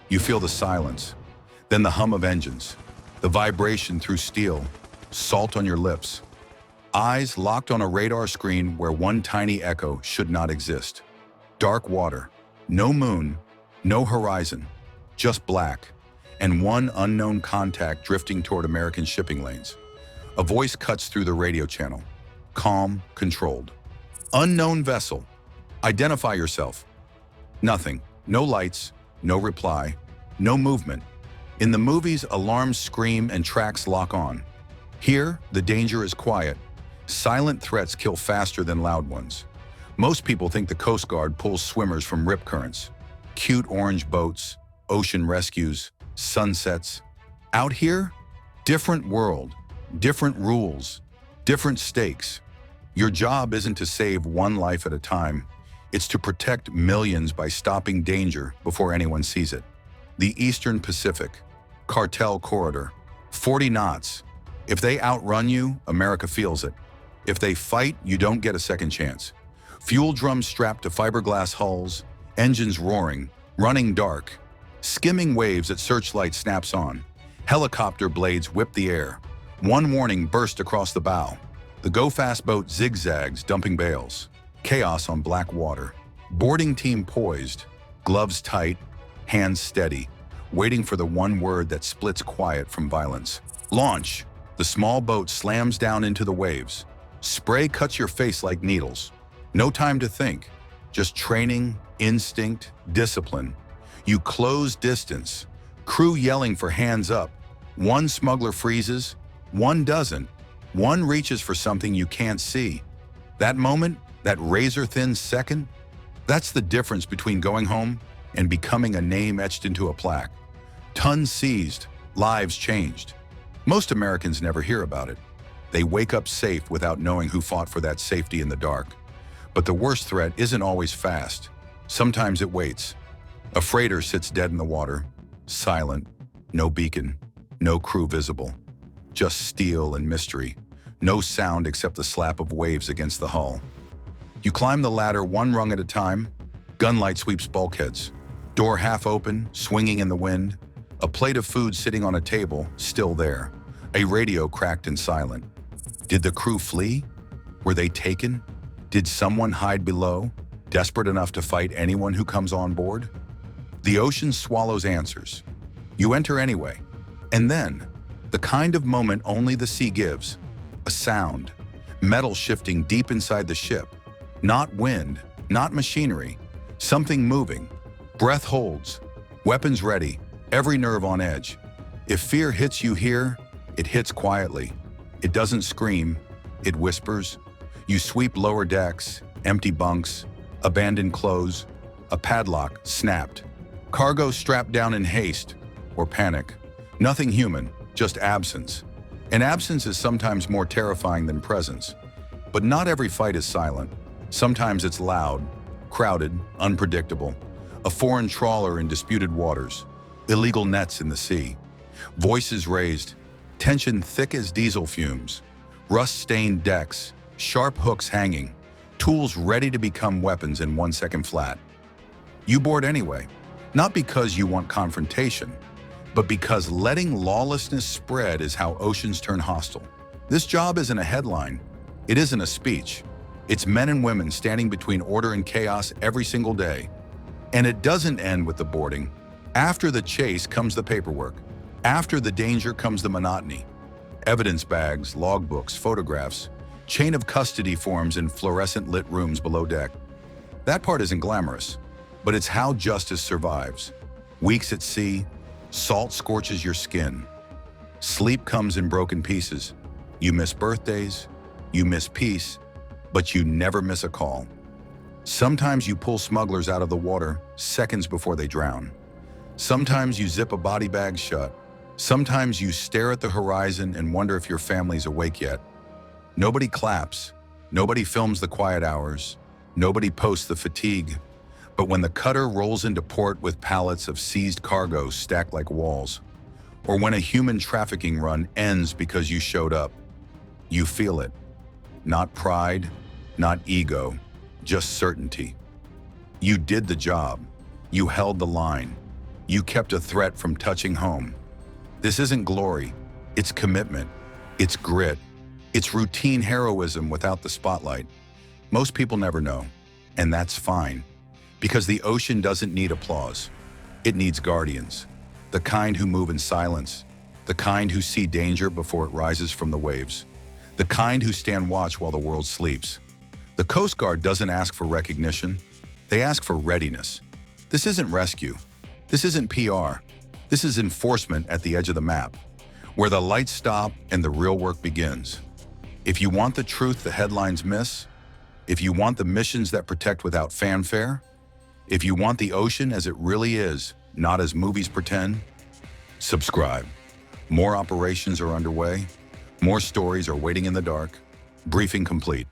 You feel the silence, then the hum of engines, the vibration through steel, salt on your lips. Eyes locked on a radar screen where one tiny echo should not exist. Dark water, no moon, no horizon, just black, and one unknown contact drifting toward American shipping lanes. A voice cuts through the radio channel, calm, controlled. Unknown vessel, identify yourself. Nothing, no lights, no reply, no movement. In the movies, alarms scream and tracks lock on. Here, the danger is quiet. Silent threats kill faster than loud ones. Most people think the Coast Guard pulls swimmers from rip currents. Cute orange boats, ocean rescues, sunsets. Out here, different world, different rules, different stakes. Your job isn't to save one life at a time. It's to protect millions by stopping danger before anyone sees it. The Eastern Pacific, cartel corridor, 40 knots. If they outrun you, America feels it. If they fight, you don't get a second chance. Fuel drums strapped to fiberglass hulls, engines roaring, running dark. Skimming waves at searchlight snaps on. Helicopter blades whip the air. One warning burst across the bow. The go-fast boat zigzags, dumping bales. Chaos on black water. Boarding team poised, gloves tight, hands steady, waiting for the one word that splits quiet from violence. Launch. The small boat slams down into the waves. Spray cuts your face like needles. No time to think. Just training, instinct, discipline. You close distance. Crew yelling for hands up. One smuggler freezes, one doesn't. One reaches for something you can't see. That moment, that razor-thin second, that's the difference between going home and becoming a name etched into a plaque. Tons seized, lives changed. Most Americans never hear about it. They wake up safe without knowing who fought for that safety in the dark. But the worst threat isn't always fast. Sometimes it waits. A freighter sits dead in the water, silent, no beacon, no crew visible. Just steel and mystery, no sound except the slap of waves against the hull. You climb the ladder one rung at a time. Gunlight sweeps bulkheads. Door half open, swinging in the wind. A plate of food sitting on a table, still there. A radio cracked and silent. Did the crew flee? Were they taken? Did someone hide below, desperate enough to fight anyone who comes on board? The ocean swallows answers. You enter anyway. And then, the kind of moment only the sea gives. A sound. Metal shifting deep inside the ship. Not wind, not machinery. Something moving. Breath holds. Weapons ready. Every nerve on edge. If fear hits you here, it hits quietly. It doesn't scream. It whispers. You sweep lower decks, empty bunks, abandoned clothes. A padlock snapped. Cargo strapped down in haste or panic. Nothing human, just absence. And absence is sometimes more terrifying than presence. But not every fight is silent. Sometimes it's loud, crowded, unpredictable. A foreign trawler in disputed waters. Illegal nets in the sea. Voices raised. Tension thick as diesel fumes. Rust-stained decks. Sharp hooks hanging. Tools ready to become weapons in 1 second flat. You board anyway. Not because you want confrontation, but because letting lawlessness spread is how oceans turn hostile. This job isn't a headline. It isn't a speech. It's men and women standing between order and chaos every single day. And it doesn't end with the boarding. After the chase comes the paperwork. After the danger comes the monotony. Evidence bags, logbooks, photographs, chain of custody forms in fluorescent lit rooms below deck. That part isn't glamorous, but it's how justice survives. Weeks at sea, salt scorches your skin. Sleep comes in broken pieces. You miss birthdays, you miss peace, but you never miss a call. Sometimes you pull smugglers out of the water seconds before they drown. Sometimes you zip a body bag shut. Sometimes you stare at the horizon and wonder if your family's awake yet. Nobody claps. Nobody films the quiet hours. Nobody posts the fatigue. But when the cutter rolls into port with pallets of seized cargo stacked like walls, or when a human trafficking run ends because you showed up, you feel it. Not pride, not ego, just certainty. You did the job. You held the line. You kept a threat from touching home. This isn't glory. It's commitment. It's grit. It's routine heroism without the spotlight. Most people never know, and that's fine. Because the ocean doesn't need applause. It needs guardians. The kind who move in silence. The kind who see danger before it rises from the waves. The kind who stand watch while the world sleeps. The Coast Guard doesn't ask for recognition. They ask for readiness. This isn't rescue. This isn't PR. This is enforcement at the edge of the map, where the lights stop and the real work begins. If you want the truth the headlines miss, if you want the missions that protect without fanfare, if you want the ocean as it really is, not as movies pretend, subscribe. More operations are underway. More stories are waiting in the dark. Briefing complete.